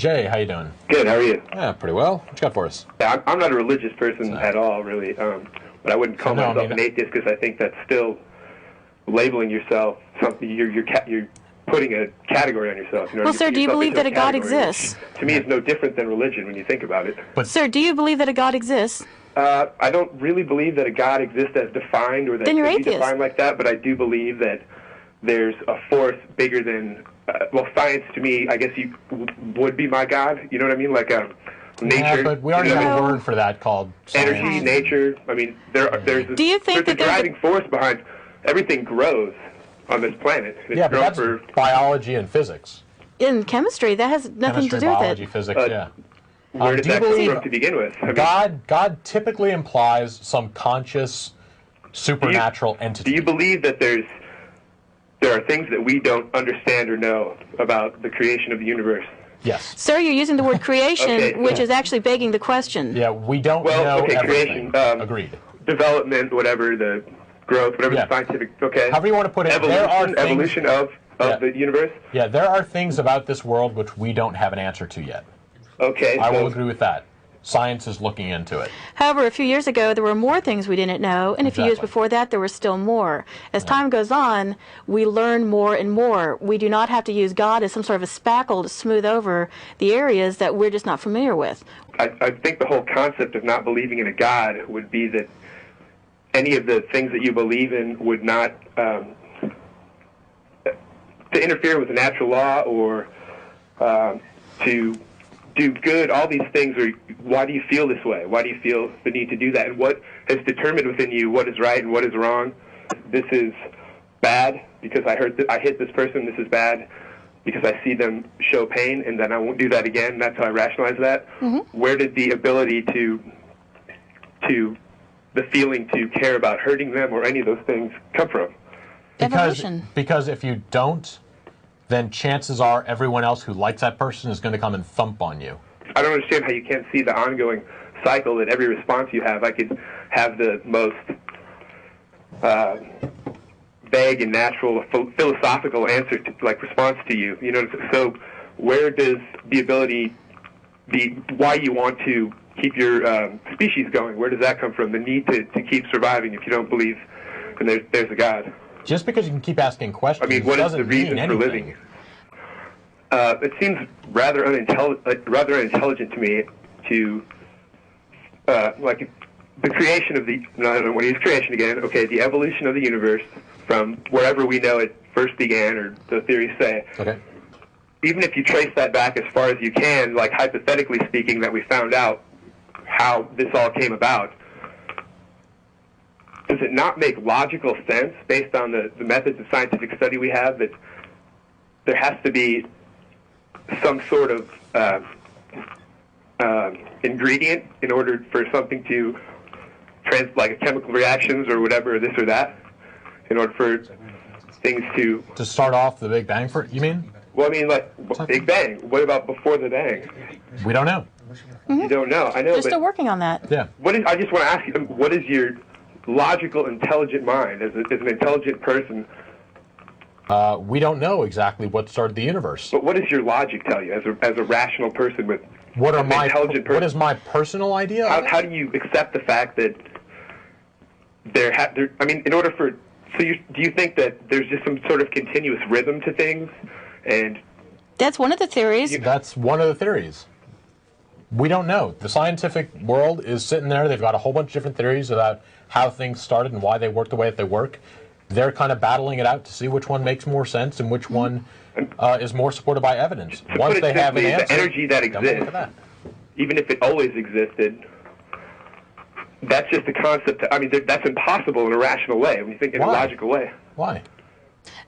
Jay, how you doing? Good, how are you? Yeah, pretty well. What you got for us? Yeah, I'm not a religious person at all, really, but I wouldn't call myself an atheist because I think that's still labeling yourself something. You're putting a category on yourself. You know, well, sir, do you believe that a God exists? To me, it's no different than religion when you think about it. But sir, do you believe that a God exists? I don't really believe that a God exists as defined or that then you're could be atheist. Defined like that, but I do believe that there's a force bigger than, well, science to me, I guess you would be my God. You know what I mean? Like nature. Yeah, but we already have a word for that called science. Energy, nature. I mean, there's a driving force behind everything grows on this planet. It's yeah, but that's biology and physics. In chemistry, that has nothing to do with it. Biology, physics, yeah. Where does that come from to begin with? I mean, God typically implies some conscious, supernatural entity. Do you believe that there are things that we don't understand or know about the creation of the universe? Yes. Sir, you're using the word creation, which is actually begging the question. Yeah, we don't know everything. Creation, agreed. Development, whatever, the growth, whatever the scientific, however you want to put it, evolution of the universe? Yeah, there are things about this world which we don't have an answer to yet. Okay. I will agree with that. Science is looking into it. However, a few years ago, there were more things we didn't know, and a few years before that, there were still more. As time goes on, we learn more and more. We do not have to use God as some sort of a spackle to smooth over the areas that we're just not familiar with. I think the whole concept of not believing in a God would be that any of the things that you believe in would not to interfere with the natural law or to do good. All these things are, why do you feel this way? Why do you feel the need to do that? And what has determined within you what is right and what is wrong? This is bad because I hit this person. This is bad because I see them show pain, and then I won't do that again. That's how I rationalize that. Mm-hmm. Where did the ability to the feeling to care about hurting them or any of those things come from? Because if you don't, then chances are everyone else who likes that person is going to come and thump on you. I don't understand how you can't see the ongoing cycle that every response you have, I could have the most vague and natural philosophical answer to, like, response to you. You know, so where does the ability, why you want to keep your species going, where does that come from? The need to keep surviving if you don't believe and there's a God. Just because you can keep asking questions, I mean, what is the reason for living? It seems rather unintelligent to me to like the creation of the. No, I don't want to use creation again. Okay, the evolution of the universe from wherever we know it first began, or the theories say. Okay. Even if you trace that back as far as you can, like hypothetically speaking, that we found out how this all came about. Does it not make logical sense, based on the methods of scientific study we have, that there has to be some sort of ingredient in order for something to like chemical reactions or whatever, or this or that, in order for things to start off the Big Bang? You mean? Well, I mean, like Big Bang. What about before the Bang? We don't know. Mm-hmm. You don't know. I know. They're still working on that. Yeah. I just want to ask you, what is your logical, intelligent mind, as an intelligent person? We don't know exactly what started the universe. But what does your logic tell you, as a rational person with intelligent person? What is my personal idea? How do you accept the fact that I mean, in order for do you think that there's just some sort of continuous rhythm to things, and that's one of the theories. That's one of the theories. We don't know. The scientific world is sitting there. They've got a whole bunch of different theories about how things started and why they work the way that they work. They're kind of battling it out to see which one makes more sense and which one is more supported by evidence. Once they have an answer, the energy that exists, even if it always existed, that's just a concept. I mean, that's impossible in a rational way, when you think in a logical way. Why?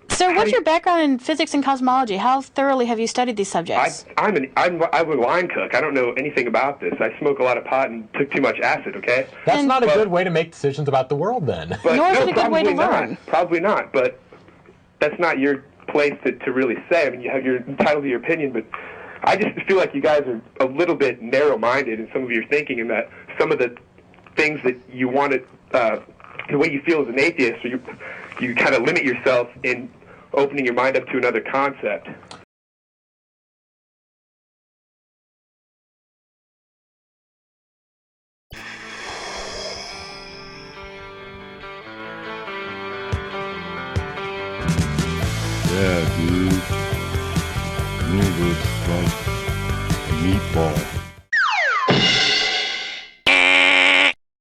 So what's your background in physics and cosmology? How thoroughly have you studied these subjects? I'm a line cook. I don't know anything about this. I smoke a lot of pot and took too much acid, okay? That's not a good way to make decisions about the world, then. Nor is it a good way to learn. Probably not, but that's not your place to really say. I mean, you're entitled to your opinion, but I just feel like you guys are a little bit narrow-minded in some of your thinking, and that some of the things that you want to, the way you feel as an atheist, or you kind of limit yourself in opening your mind up to another concept. universe like a meatball.